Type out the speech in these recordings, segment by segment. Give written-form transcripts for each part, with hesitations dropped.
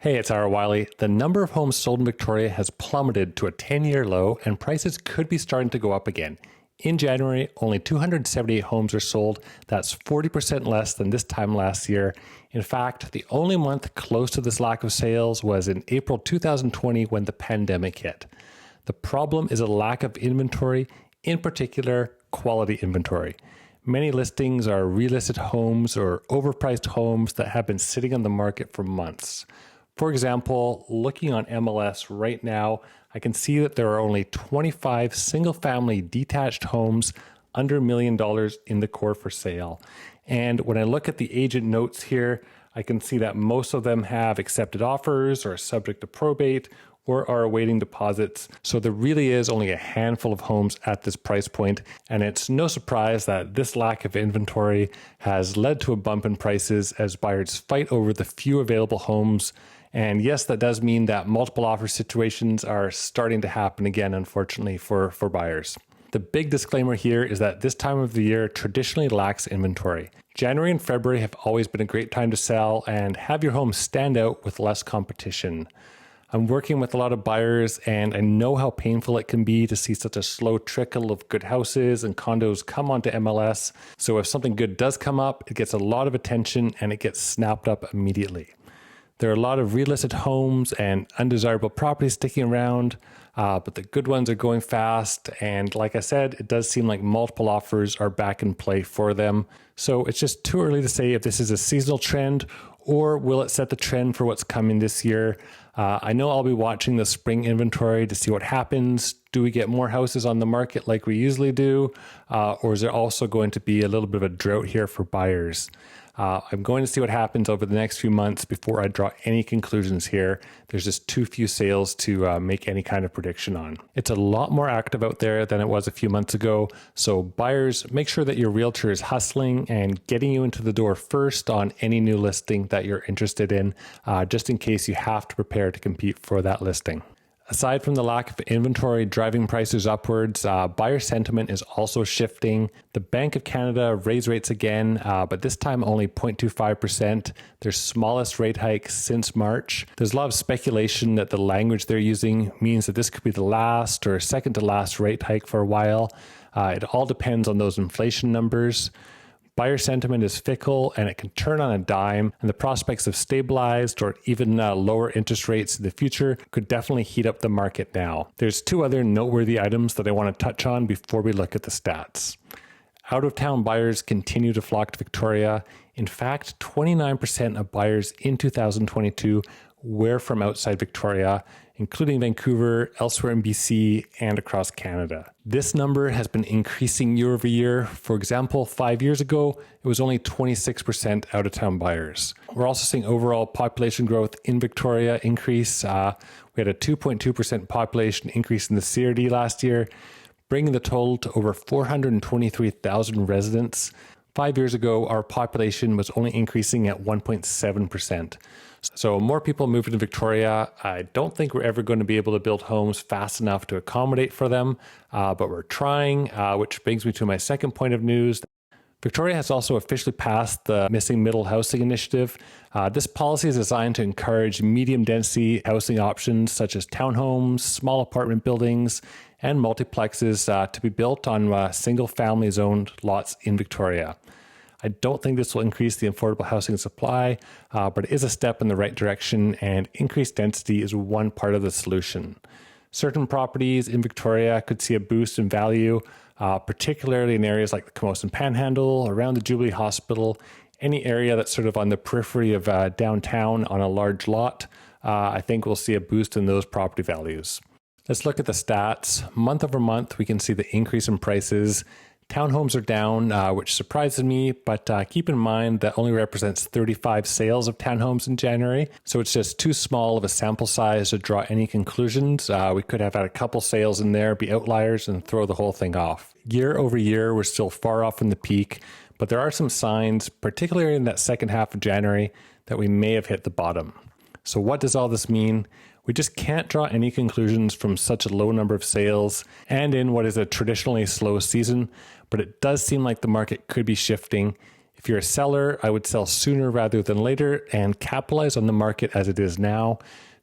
Hey, it's our Wiley. The number of homes sold in Victoria has plummeted to a 10-year low, and prices could be starting to go up again. In January, only 278 homes are sold. That's 40% less than this time last year. In fact, the only month close to this lack of sales was in April 2020 when the pandemic hit. The problem is a lack of inventory, in particular, quality inventory. Many listings are relisted homes or overpriced homes that have been sitting on the market for months. For example, looking on MLS right now, I can see that there are only 25 single-family detached homes under $1 million in the core for sale. And when I look at the agent notes here, I can see that most of them have accepted offers or are subject to probate or are awaiting deposits. So there really is only a handful of homes at this price point. And it's no surprise that this lack of inventory has led to a bump in prices as buyers fight over the few available homes. And yes, that does mean that multiple offer situations are starting to happen again, unfortunately, for buyers. The big disclaimer here is that this time of the year traditionally lacks inventory. January and February have always been a great time to sell and have your home stand out with less competition. I'm working with a lot of buyers and I know how painful it can be to see such a slow trickle of good houses and condos come onto MLS. So if something good does come up, it gets a lot of attention and it gets snapped up immediately. There are a lot of relisted homes and undesirable properties sticking around, but the good ones are going fast. And like I said, it does seem like multiple offers are back in play for them. So it's just too early to say if this is a seasonal trend or will it set the trend for what's coming this year. I know I'll be watching the spring inventory to see what happens. Do we get more houses on the market like we usually do? Or is there also going to be a little bit of a drought here for buyers? I'm going to see what happens over the next few months before I draw any conclusions here. There's just too few sales to make any kind of prediction on. It's a lot more active out there than it was a few months ago. So buyers, make sure that your realtor is hustling and getting you into the door first on any new listing that you're interested in, just in case you have to prepare to compete for that listing. Aside from the lack of inventory driving prices upwards, buyer sentiment is also shifting. The Bank of Canada raised rates again, but this time only 0.25%, their smallest rate hike since March. There's a lot of speculation that the language they're using means that this could be the last or second to last rate hike for a while. It all depends on those inflation numbers. Buyer sentiment is fickle and it can turn on a dime, and the prospects of stabilized or even lower interest rates in the future could definitely heat up the market now. There's two other noteworthy items that I want to touch on before we look at the stats. Out-of-town buyers continue to flock to Victoria. In fact, 29% of buyers in 2022 were from outside Victoria, including Vancouver, elsewhere in BC, and across Canada. This number has been increasing year over year. For example, 5 years ago, it was only 26% out-of-town buyers. We're also seeing overall population growth in Victoria increase. We had a 2.2% population increase in the CRD last year, bringing the total to over 423,000 residents. 5 years ago, our population was only increasing at 1.7%. So more people moving to Victoria. I don't think we're ever going to be able to build homes fast enough to accommodate for them, but we're trying, which brings me to my second point of news. Victoria has also officially passed the Missing Middle Housing Initiative. This policy is designed to encourage medium density housing options such as townhomes, small apartment buildings, and multiplexes to be built on single family zoned lots in Victoria. I don't think this will increase the affordable housing supply, but it is a step in the right direction, and increased density is one part of the solution. Certain properties in Victoria could see a boost in value, particularly in areas like the Camosun Panhandle, around the Jubilee Hospital, any area that's sort of on the periphery of downtown on a large lot. I think we'll see a boost in those property values. Let's look at the stats. Month over month, we can see the increase in prices. Townhomes are down, which surprises me, but keep in mind that only represents 35 sales of townhomes in January, so it's just too small of a sample size to draw any conclusions. We could have had a couple sales in there, be outliers, and throw the whole thing off. Year over year, we're still far off from the peak, but there are some signs, particularly in that second half of January, that we may have hit the bottom. So what does all this mean? We just can't draw any conclusions from such a low number of sales and in what is a traditionally slow season, but it does seem like the market could be shifting. If you're a seller, I would sell sooner rather than later and capitalize on the market as it is now.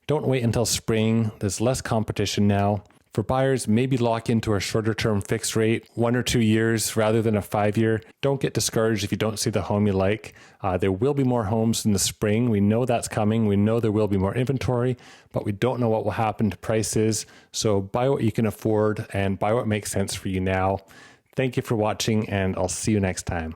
Don't wait until spring. There's less competition now. For buyers, maybe lock into a shorter term fixed rate, 1 or 2 years rather than a 5-year. Don't get discouraged if you don't see the home you like. There will be more homes in the spring. We know that's coming. We know there will be more inventory, but we don't know what will happen to prices. So buy what you can afford and buy what makes sense for you now. Thank you for watching, and I'll see you next time.